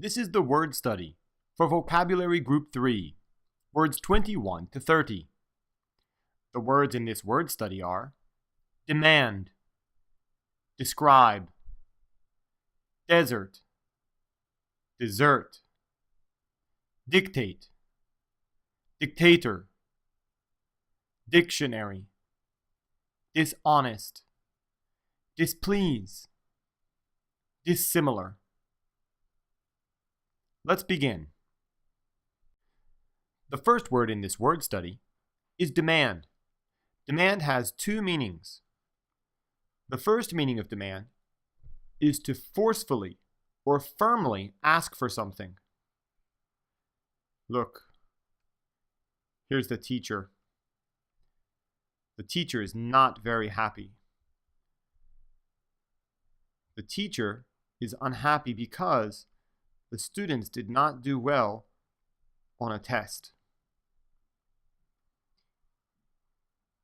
This is the word study for Vocabulary Group 3, words 21 to 30. The words in this word study are demand, describe, desert, dessert, dictate, dictator, dictionary, dishonest, displease, dissimilar. Let's begin. The first word in this word study is demand. Demand has two meanings. The first meaning of demand is to forcefully or firmly ask for something. Look, here's the teacher. The teacher is not very happy. The teacher is unhappy because the students did not do well on a test.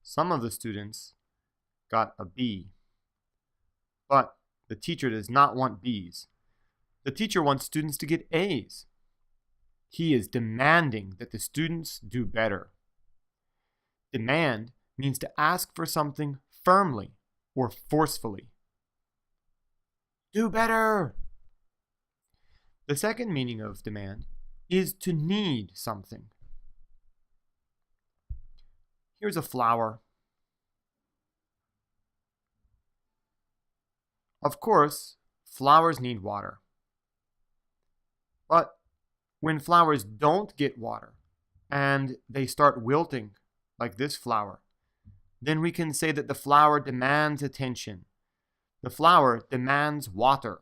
Some of the students got a B, but the teacher does not want Bs. The teacher wants students to get As. He is demanding that the students do better. Demand means to ask for something firmly or forcefully. Do better! The second meaning of demand is to need something. Here's a flower. Of course, flowers need water. But when flowers don't get water and they start wilting, like this flower, then we can say that the flower demands attention. The flower demands water.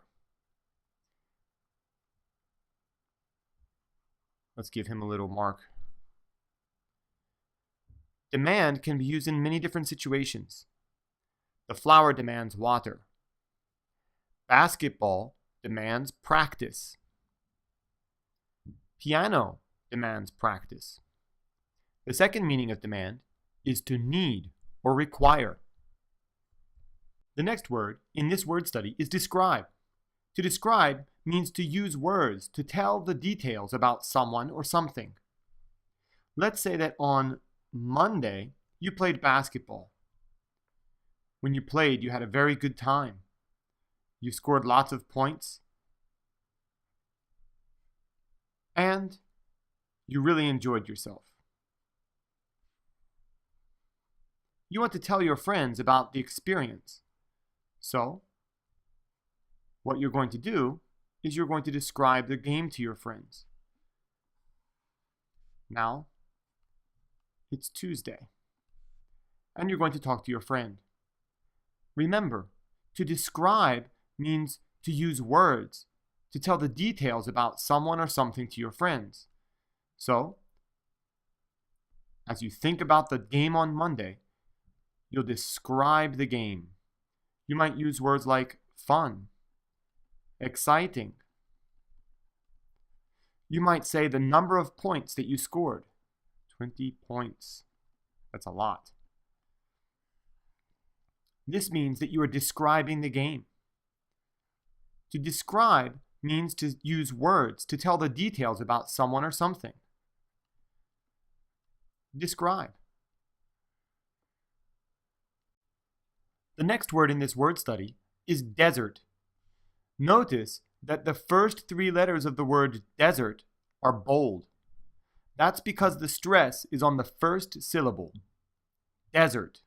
Let's give him a little mark. Demand can be used in many different situations. The flower demands water. Basketball demands practice. Piano demands practice. The second meaning of demand is to need or require. The next word in this word study is describe. To describe means to use words to tell the details about someone or something. Let's say that on Monday you played basketball. When you played, you had a very good time. You scored lots of points. And you really enjoyed yourself. You want to tell your friends about the experience. So, what you're going to do is you're going to describe the game to your friends. Now, it's Tuesday, and you're going to talk to your friend. Remember, to describe means to use words to tell the details about someone or something to your friends. So, as you think about the game on Monday, you'll describe the game. You might use words like fun, exciting. You might say the number of points that you scored. 20 points. That's a lot. This means that you are describing the game. To describe means to use words to tell the details about someone or something. Describe. The next word in this word study is desert. Notice that the first three letters of the word desert are bold. That's because the stress is on the first syllable. Desert.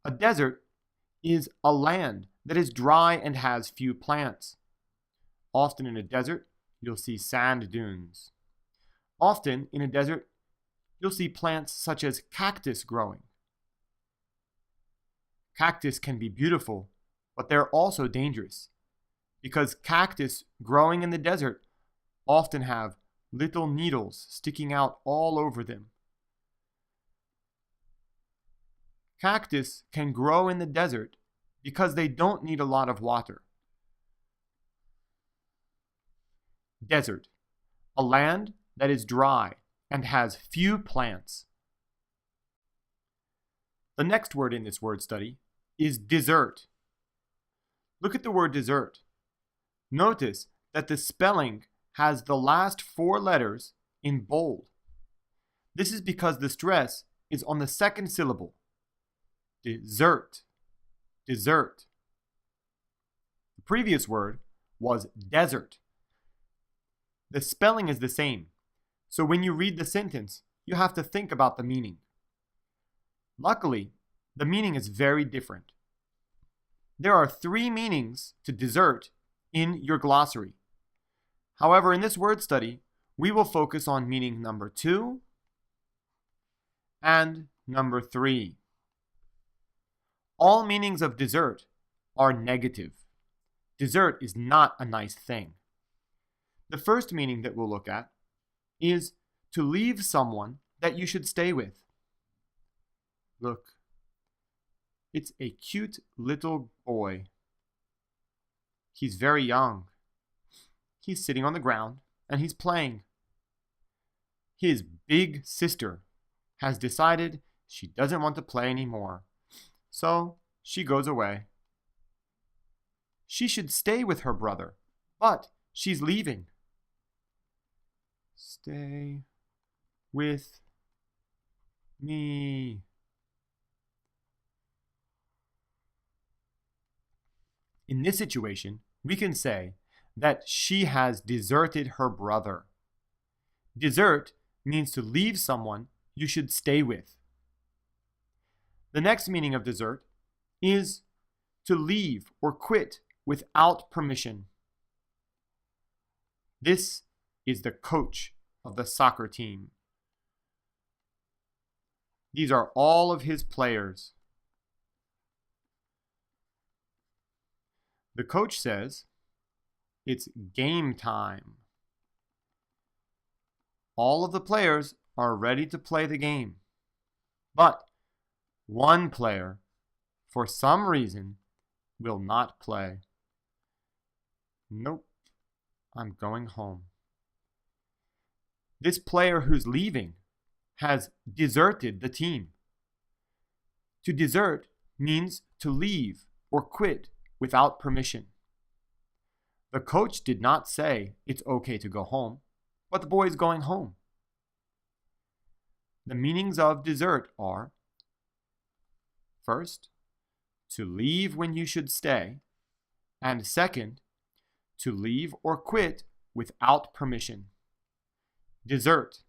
A desert is a land that is dry and has few plants. Often in a desert, you'll see sand dunes. Often in a desert, you'll see plants such as cactus growing. Cactus can be beautiful, but they're also dangerous because cactus growing in the desert often have little needles sticking out all over them. Cactus can grow in the desert because they don't need a lot of water. Desert, a land that is dry and has few plants. The next word in this word study is dessert. Look at the word dessert. Notice that the spelling has the last 4 letters in bold. This is because the stress is on the second syllable. Dessert, dessert. The previous word was desert. The spelling is the same, so when you read the sentence, you have to think about the meaning. Luckily, the meaning is very different. There are 3 meanings to dessert in your glossary. However, in this word study, we will focus on meaning number 2 and number 3. All meanings of dessert are negative. Dessert is not a nice thing. The first meaning that we'll look at is to leave someone that you should stay with. Look, it's a cute little boy. He's very young. He's sitting on the ground and he's playing. His big sister has decided she doesn't want to play anymore, so she goes away. She should stay with her brother, but she's leaving. Stay with me. In this situation, we can say that she has deserted her brother. Desert means to leave someone you should stay with. The next meaning of desert is to leave or quit without permission. This is the coach of the soccer team. These are all of his players. The coach says, it's game time. All of the players are ready to play the game. But one player, for some reason, will not play. Nope, I'm going home. This player who's leaving has deserted the team. To desert means to leave or quit without permission. The coach did not say it's okay to go home, but the boy is going home. The meanings of desert are: first, to leave when you should stay, and second, to leave or quit without permission. Desert.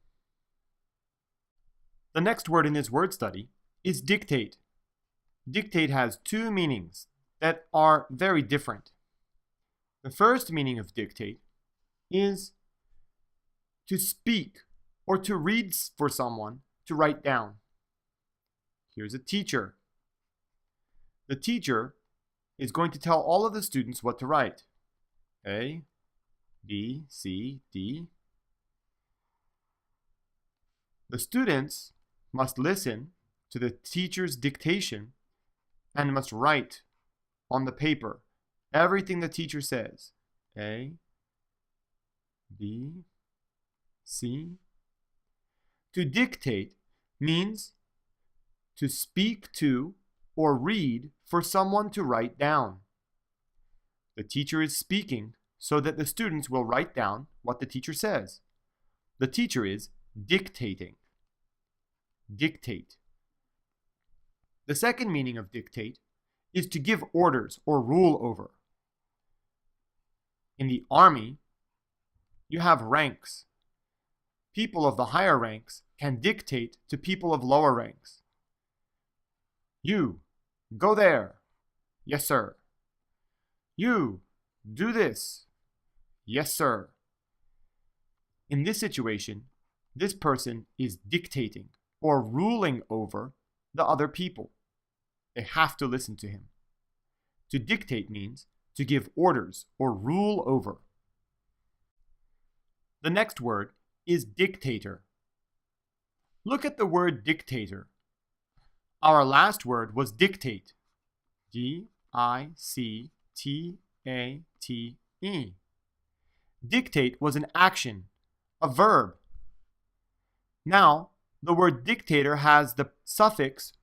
The next word in this word study is dictate. Dictate has 2 meanings that are very different. The first meaning of dictate is to speak or to read for someone to write down. Here's a teacher. The teacher is going to tell all of the students what to write. A, B, C, D. The students must listen to the teacher's dictation and must write on the paper everything the teacher says. A, B, C. To dictate means to speak to or read for someone to write down. The teacher is speaking so that the students will write down what the teacher says. The teacher is dictating. Dictate. The second meaning of dictate is to give orders or rule over. In the army, you have ranks. People of the higher ranks can dictate to people of lower ranks. You, go there. Yes, sir. You, do this. Yes, sir. In this situation, this person is dictating or ruling over the other people. They have to listen to him. To dictate means to give orders or rule over. The next word is dictator. Look at the word dictator. Our last word was dictate. D-I-C-T-A-T-E. Dictate was an action, a verb. Now, the word dictator has the suffix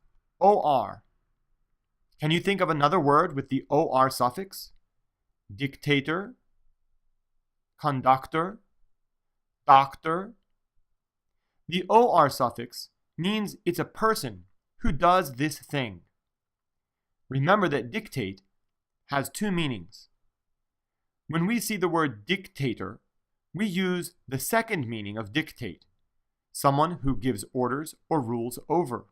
or. Can you think of another word with the or suffix? Dictator, conductor, doctor. The or suffix means it's a person who does this thing. Remember that dictate has two meanings. When we see the word dictator, we use the second meaning of dictate, someone who gives orders or rules over.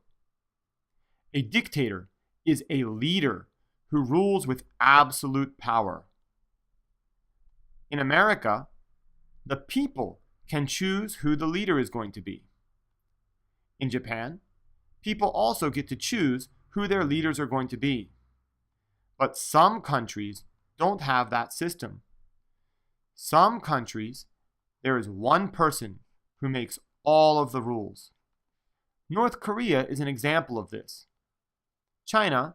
A dictator is a leader who rules with absolute power. In America, the people can choose who the leader is going to be. In Japan, people also get to choose who their leaders are going to be. But some countries don't have that system. Some countries, there is one person who makes all of the rules. North Korea is an example of this. China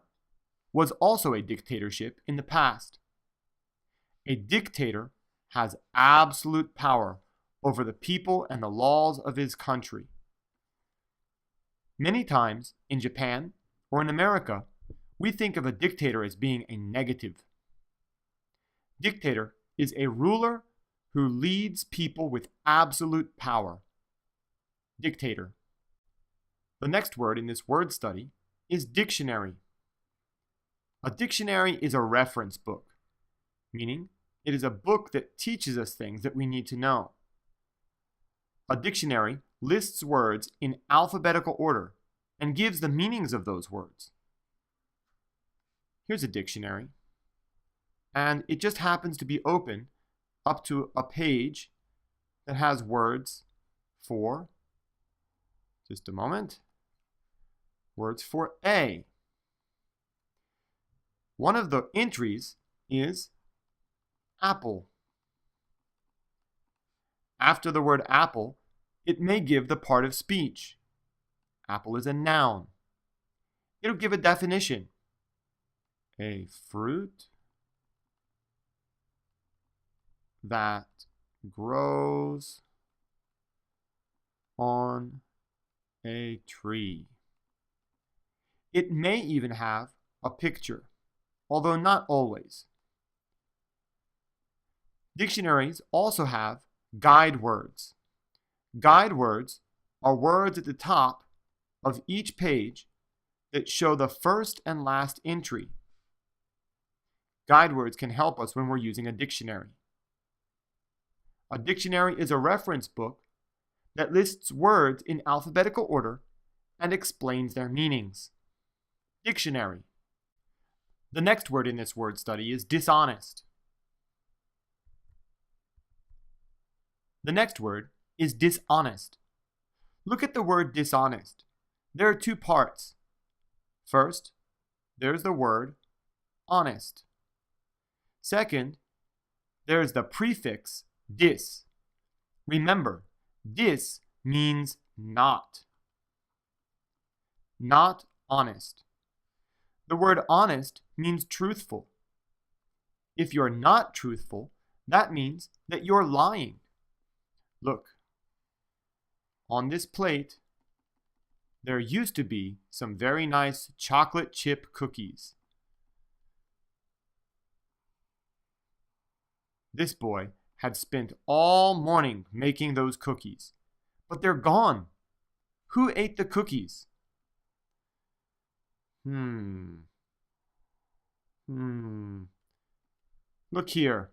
was also a dictatorship in the past. A dictator has absolute power over the people and the laws of his country. Many times in Japan or in America, we think of a dictator as being a negative. Dictator is a ruler who leads people with absolute power. Dictator. The next word in this word study is dictionary. A dictionary is a reference book, meaning it is a book that teaches us things that we need to know. A dictionary lists words in alphabetical order and gives the meanings of those words. Here's a dictionary, and it just happens to be open up to a page that has words for, just a moment, words for A. One of the entries is apple. After the word apple, it may give the part of speech. Apple is a noun. It'll give a definition. A fruit that grows on a tree. It may even have a picture, although not always. Dictionaries also have guide words. Guide words are words at the top of each page that show the first and last entry. Guide words can help us when we're using a dictionary. A dictionary is a reference book that lists words in alphabetical order and explains their meanings. Dictionary. The next word in this word study is dishonest. The next word is dishonest. Look at the word dishonest. There are two parts. First, there's the word honest. Second, there's the prefix dis. Remember, dis means not. Not honest. The word honest means truthful. If you're not truthful, that means that you're lying. Look, on this plate, there used to be some very nice chocolate chip cookies. This boy had spent all morning making those cookies, but they're gone. Who ate the cookies? Look here.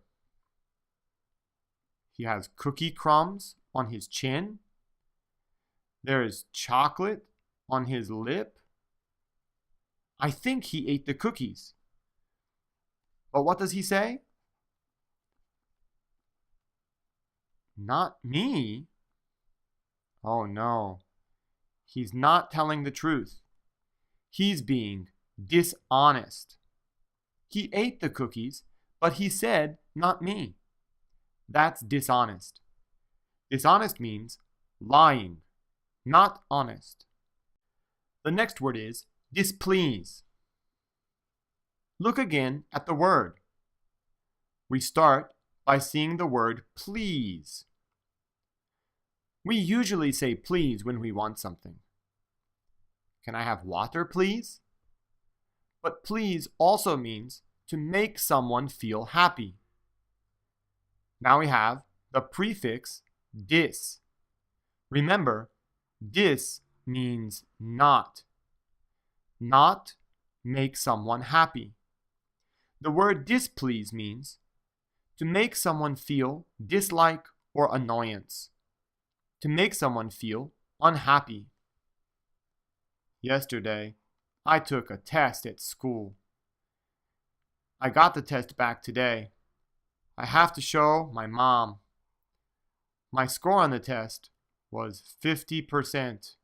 He has cookie crumbs on his chin. There is chocolate on his lip. I think he ate the cookies. But what does he say? Not me. Oh no. He's not telling the truth. He's being dishonest. He ate the cookies, but he said, not me. That's dishonest. Dishonest means lying, not honest. The next word is displease. Look again at the word. We start by seeing the word please. We usually say please when we want something. Can I have water, please? But please also means to make someone feel happy. Now we have the prefix dis. Remember, dis means not. Not make someone happy. The word displease means to make someone feel dislike or annoyance. To make someone feel unhappy. Yesterday, I took a test at school. I got the test back today. I have to show my mom. My score on the test was 50%.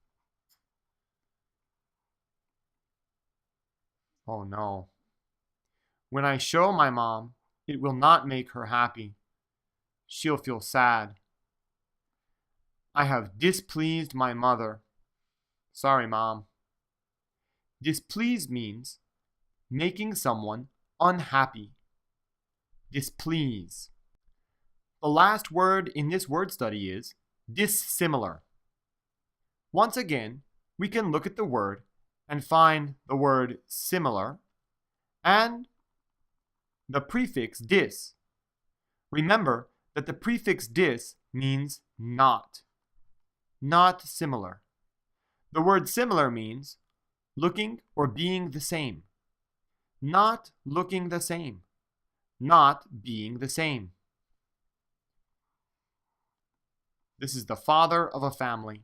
Oh no. When I show my mom, it will not make her happy. She'll feel sad. I have displeased my mother. Sorry, Mom. Displease means making someone unhappy. Displease. The last word in this word study is dissimilar. Once again, we can look at the word and find the word similar and the prefix dis. Remember that the prefix dis means not. Not similar. The word similar means looking or being the same. Not looking the same. Not being the same. This is the father of a family.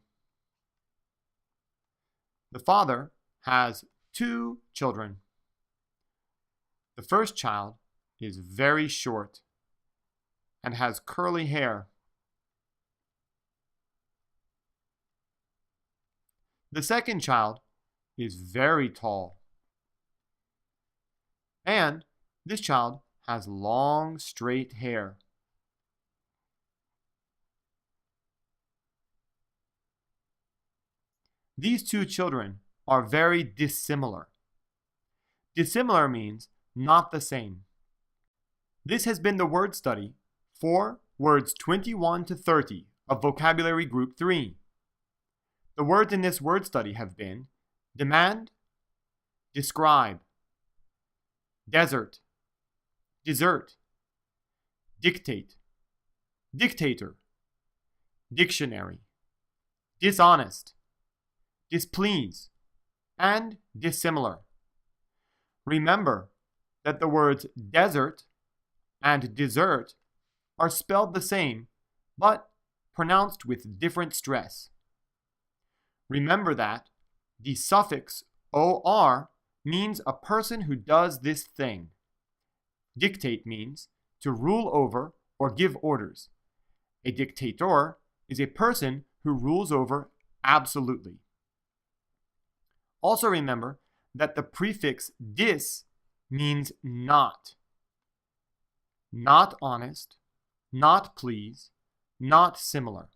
The father has 2 children. The first child is very short and has curly hair. The second child is very tall. And this child has long, straight hair. These 2 children are very dissimilar. Dissimilar means not the same. This has been the word study for words 21 to 30 of Vocabulary Group 3. The words in this word study have been demand, describe, desert, dessert, dictate, dictator, dictionary, dishonest, displease, and dissimilar. Remember that the words desert and dessert are spelled the same, but pronounced with different stress. Remember that the suffix or means a person who does this thing. Dictate means to rule over or give orders. A dictator is a person who rules over absolutely. Also remember that the prefix dis means not. Not honest, not please, not similar.